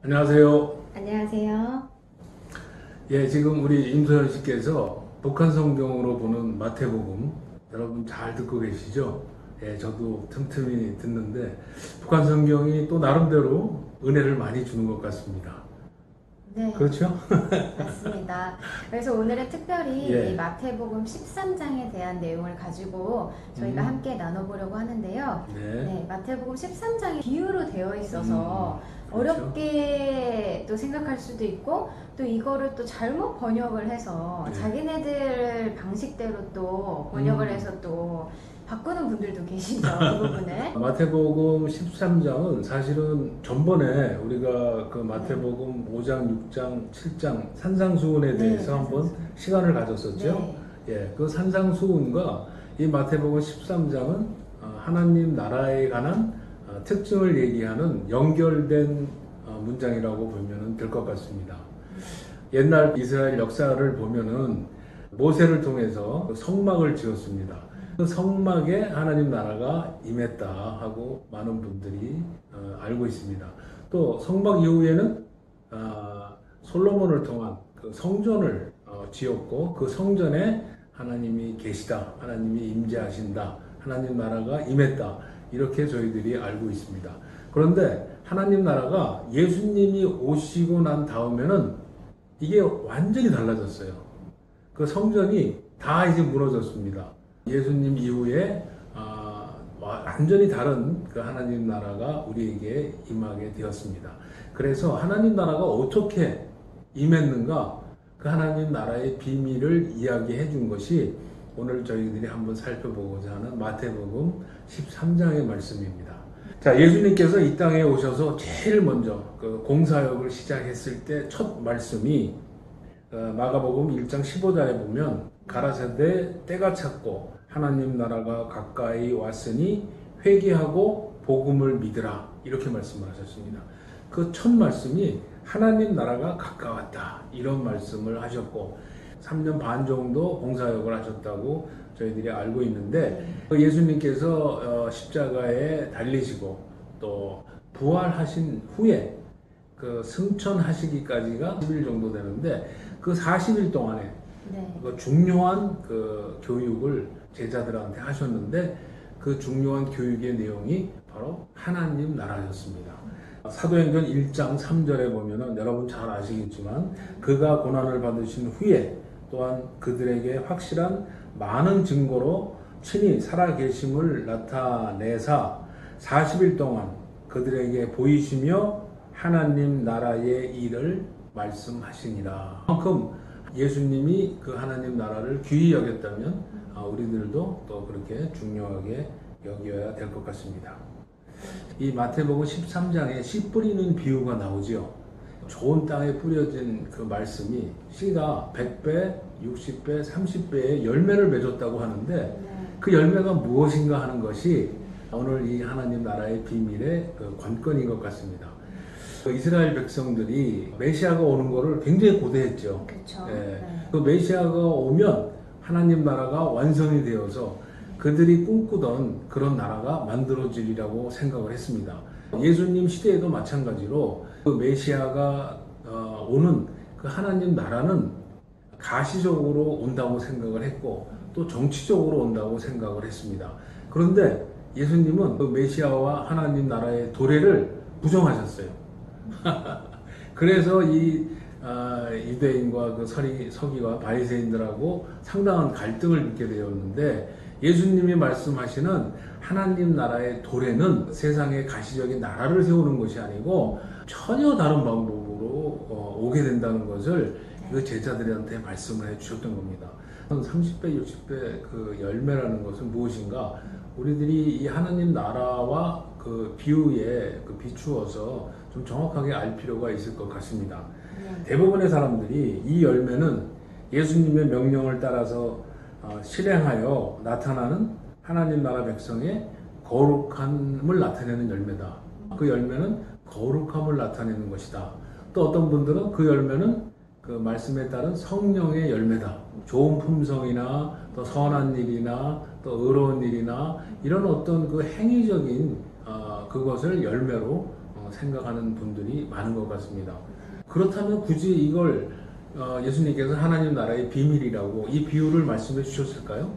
안녕하세요. 안녕하세요. 예, 지금 우리 임소연 씨께서 북한 성경으로 보는 마태복음 여러분 잘 듣고 계시죠? 예, 저도 틈틈이 듣는데 북한 성경이 또 나름대로 은혜를 많이 주는 것 같습니다. 네, 그렇죠? 맞습니다. 그래서 오늘은 특별히 이 예. 마태복음 13장에 대한 내용을 가지고 저희가 음, 함께 나눠보려고 하는데요. 네. 네, 마태복음 13장이 비유로 되어 있어서 그렇죠. 어렵게 또 생각할 수도 있고 또 이거를 또 잘못 번역을 해서 네. 자기네들 방식대로 또 번역을 음. 해서 또 바꾸는 분들도 계시죠, 그 부분을. 마태복음 13장은 사실은 전번에 우리가 그 네, 마태복음 5장, 6장, 7장 산상수훈에 네, 대해서 한번 산상수. 시간을 가졌었죠. 네, 예, 그 산상수훈과 이 마태복음 13장은 하나님 나라에 관한 특징을 얘기하는 연결된 문장이라고 보면 될 것 같습니다. 옛날 이스라엘 역사를 보면은 모세를 통해서 성막을 지었습니다. 그 성막에 하나님 나라가 임했다 하고 많은 분들이 알고 있습니다. 또 성막 이후에는 솔로몬을 통한 그 성전을 지었고 그 성전에 하나님이 계시다, 하나님이 임재하신다, 하나님 나라가 임했다 이렇게 저희들이 알고 있습니다. 그런데 하나님 나라가 예수님이 오시고 난 다음에는 이게 완전히 달라졌어요. 그 성전이 다 이제 무너졌습니다. 예수님 이후에 완전히 다른 그 하나님 나라가 우리에게 임하게 되었습니다. 그래서 하나님 나라가 어떻게 임했는가 그 하나님 나라의 비밀을 이야기해 준 것이 오늘 저희들이 한번 살펴보고자 하는 마태복음 13장의 말씀입니다. 자, 예수님께서 이 땅에 오셔서 제일 먼저 그 공사역을 시작했을 때 첫 말씀이 마가복음 1장 15절에 보면 가라사대 때가 찼고 하나님 나라가 가까이 왔으니 회개하고 복음을 믿으라 이렇게 말씀을 하셨습니다. 그 첫 말씀이 하나님 나라가 가까웠다 이런 말씀을 하셨고 3년 반 정도 공사역을 하셨다고 저희들이 알고 있는데 예수님께서 십자가에 달리시고 또 부활하신 후에 그 승천하시기까지가 10일 정도 되는데 그 40일 동안에 네, 그 중요한 그 교육을 제자들한테 하셨는데 그 중요한 교육의 내용이 바로 하나님 나라였습니다. 사도행전 1장 3절에 보면은 여러분 잘 아시겠지만 그가 고난을 받으신 후에 또한 그들에게 확실한 많은 증거로 친히 살아계심을 나타내사 40일 동안 그들에게 보이시며 하나님 나라의 일을 말씀하시니라. 그만큼 예수님이 그 하나님 나라를 귀히 여겼다면 우리들도 또 그렇게 중요하게 여겨야 될 것 같습니다. 이 마태복음 13장에 씨 뿌리는 비유가 나오죠. 좋은 땅에 뿌려진 그 말씀이 씨가 100배, 60배, 30배의 열매를 맺었다고 하는데 네, 그 열매가 무엇인가 하는 것이 오늘 이 하나님 나라의 비밀의 그 관건인 것 같습니다. 그 이스라엘 백성들이 메시아가 오는 것을 굉장히 고대했죠. 그렇죠. 예, 네. 그 메시아가 오면 하나님 나라가 완성이 되어서 그들이 꿈꾸던 그런 나라가 만들어지리라고 생각을 했습니다. 예수님 시대에도 마찬가지로 그 메시아가 오는 그 하나님 나라는 가시적으로 온다고 생각을 했고 또 정치적으로 온다고 생각을 했습니다. 그런데 예수님은 그 메시아와 하나님 나라의 도래를 부정하셨어요. 그래서 이 유대인과 그 서기와 바리새인들하고 상당한 갈등을 빚게 되었는데 예수님이 말씀하시는 하나님 나라의 도래는 세상의 가시적인 나라를 세우는 것이 아니고 전혀 다른 방법으로 오게 된다는 것을 그 제자들한테 말씀을 해 주셨던 겁니다. 30배, 60배 그 열매라는 것은 무엇인가? 우리들이 이 하나님 나라와 그 비유에 그 비추어서 좀 정확하게 알 필요가 있을 것 같습니다. 네. 대부분의 사람들이 이 열매는 예수님의 명령을 따라서 실행하여 나타나는 하나님 나라 백성의 거룩함을 나타내는 열매다. 그 열매는 거룩함을 나타내는 것이다. 또 어떤 분들은 그 열매는 그 말씀에 따른 성령의 열매다. 좋은 품성이나 또 선한 일이나 또 의로운 일이나 이런 어떤 그 행위적인 그것을 열매로 생각하는 분들이 많은 것 같습니다. 그렇다면 굳이 이걸 예수님께서 하나님 나라의 비밀이라고 이 비유를 말씀해 주셨을까요?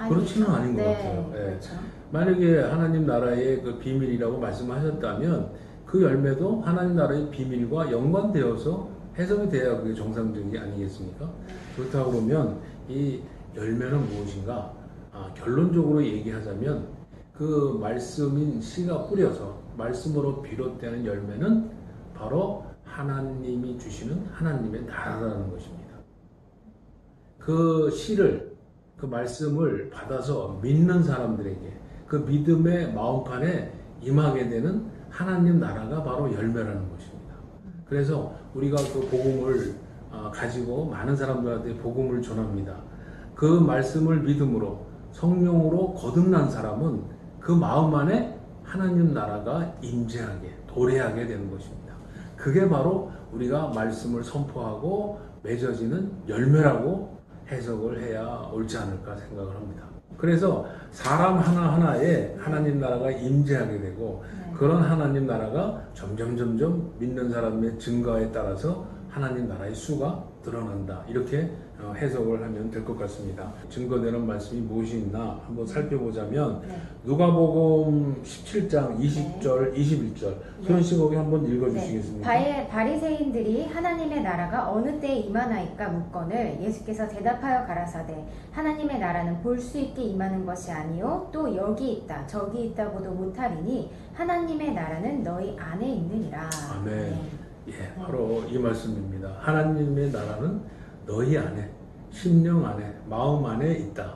그렇지는 아닌 것 같아요. 예. 그렇죠. 만약에 하나님 나라의 그 비밀이라고 말씀하셨다면 그 열매도 하나님 나라의 비밀과 연관되어서 해석이 돼야 그게 정상적인 게 아니겠습니까? 그렇다고 그러면 이 열매는 무엇인가? 결론적으로 얘기하자면 그 말씀인 씨가 뿌려서 말씀으로 비롯되는 열매는 바로 하나님이 주시는 하나님의 나라라는 것입니다. 그 씨를, 그 말씀을 받아서 믿는 사람들에게 그 믿음의 마음판에 임하게 되는 하나님 나라가 바로 열매라는 것입니다. 그래서 우리가 그 복음을 가지고 많은 사람들한테 복음을 전합니다. 그 말씀을 믿음으로 성령으로 거듭난 사람은 그 마음 안에 하나님 나라가 임재하게, 도래하게 되는 것입니다. 그게 바로 우리가 말씀을 선포하고 맺어지는 열매라고 해석을 해야 옳지 않을까 생각을 합니다. 그래서 사람 하나하나에 하나님 나라가 임재하게 되고 그런 하나님 나라가 점점 믿는 사람의 증거에 따라서 하나님 나라의 수가 드러난다. 이렇게 해석을 하면 될 것 같습니다. 증거되는 말씀이 무엇이 있나 한번 살펴보자면 누가복음 17장 20절, 21절 소연 씨 거기 한번 읽어주시겠습니까? 바리새인들이 하나님의 나라가 어느 때에 임하나이까 묻거늘 예수께서 대답하여 가라사대 하나님의 나라는 볼 수 있게 임하는 것이 아니요 또 여기 있다 저기 있다고도 못하리니 하나님의 나라는 너희 안에 있느니라. 아멘. 예, 바로 이 말씀입니다. 하나님의 나라는 너희 안에, 심령 안에, 마음 안에 있다.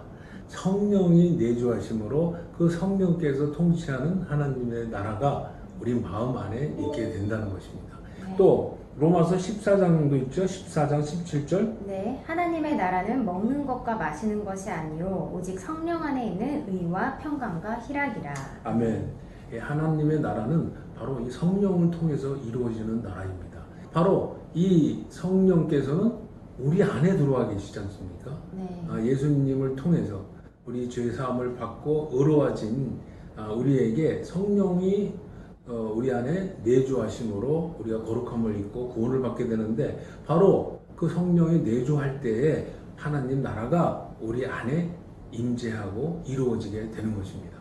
성령이 내주하심으로 그 성령께서 통치하는 하나님의 나라가 우리 마음 안에 있게 된다는 것입니다. 또 로마서 14장도 있죠. 14장 17절. 네, 하나님의 나라는 먹는 것과 마시는 것이 아니요 오직 성령 안에 있는 의와 평강과 희락이라. 아멘. 예, 하나님의 나라는 바로 이 성령을 통해서 이루어지는 나라입니다. 바로 이 성령께서는 우리 안에 들어와 계시지 않습니까? 네. 예수님을 통해서 우리 죄 사함을 받고 의로워진 우리에게 성령이 우리 안에 내주하심으로 우리가 거룩함을 입고 구원을 받게 되는데 바로 그 성령이 내주할 때에 하나님 나라가 우리 안에 임재하고 이루어지게 되는 것입니다.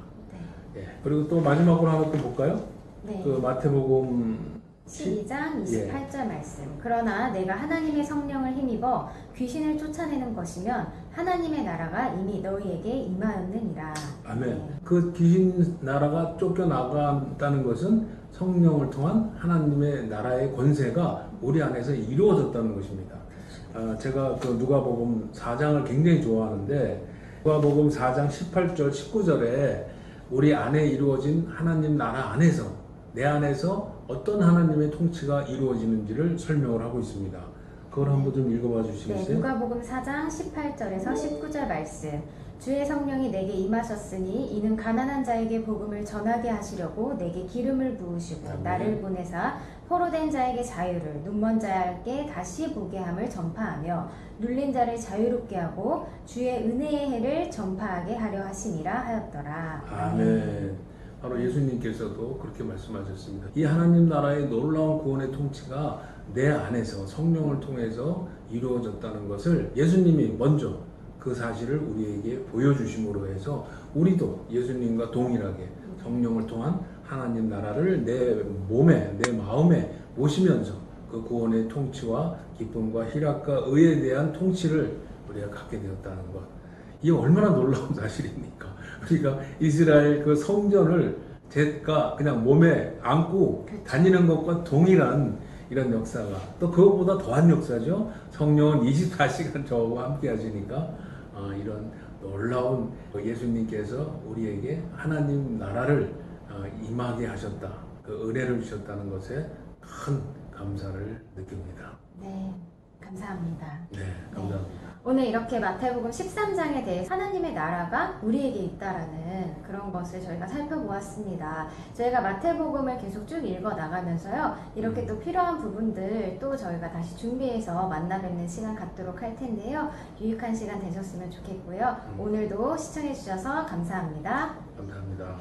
예, 그리고 또 마지막으로 하나 또 볼까요? 네. 그 마태복음 12장 28절 말씀. 그러나 내가 하나님의 성령을 힘입어 귀신을 쫓아내는 것이면 하나님의 나라가 이미 너희에게 임하였느니라. 아멘. 네. 그 귀신 나라가 쫓겨나간다는 것은 성령을 통한 하나님의 나라의 권세가 우리 안에서 이루어졌다는 것입니다. 제가 그 누가복음 4장을 굉장히 좋아하는데 누가복음 4장 18절 19절에 우리 안에 이루어진 하나님 나라 안에서 내 안에서 어떤 하나님의 통치가 이루어지는지를 설명을 하고 있습니다. 그걸 한번 좀 읽어봐 주시겠어요? 네, 누가복음 4장 18절에서 19절 말씀. 주의 성령이 내게 임하셨으니 이는 가난한 자에게 복음을 전하게 하시려고 내게 기름을 부으시고 아멘. 나를 보내사 포로된 자에게 자유를 눈먼 자에게 다시 보게 함을 전파하며 눌린 자를 자유롭게 하고 주의 은혜의 해를 전파하게 하려 하심이라 하였더라. 아멘. 바로 예수님께서도 그렇게 말씀하셨습니다. 이 하나님 나라의 놀라운 구원의 통치가 내 안에서 성령을 통해서 이루어졌다는 것을 예수님이 먼저 그 사실을 우리에게 보여주심으로 해서 우리도 예수님과 동일하게 성령을 통한 하나님 나라를 내 몸에, 내 마음에 모시면서 그 구원의 통치와 기쁨과 희락과 의에 대한 통치를 우리가 갖게 되었다는 것. 이게 얼마나 놀라운 사실입니까? 우리가 이스라엘 그 성전을 제가 그냥 몸에 안고 다니는 것과 동일한 이런 역사가 또 그것보다 더한 역사죠. 성령은 24시간 저와 함께 하시니까 이런 놀라운 예수님께서 우리에게 하나님 나라를 임하게 하셨다. 그 은혜를 주셨다는 것에 큰 감사를 느낍니다. 네, 감사합니다. 네, 감사합니다. 오늘 이렇게 마태복음 13장에 대해 하나님의 나라가 우리에게 있다라는 그런 것을 저희가 살펴보았습니다. 저희가 마태복음을 계속 쭉 읽어 나가면서요. 이렇게 또 필요한 부분들 또 저희가 다시 준비해서 만나 뵙는 시간 갖도록 할 텐데요. 유익한 시간 되셨으면 좋겠고요. 오늘도 시청해 주셔서 감사합니다. 감사합니다.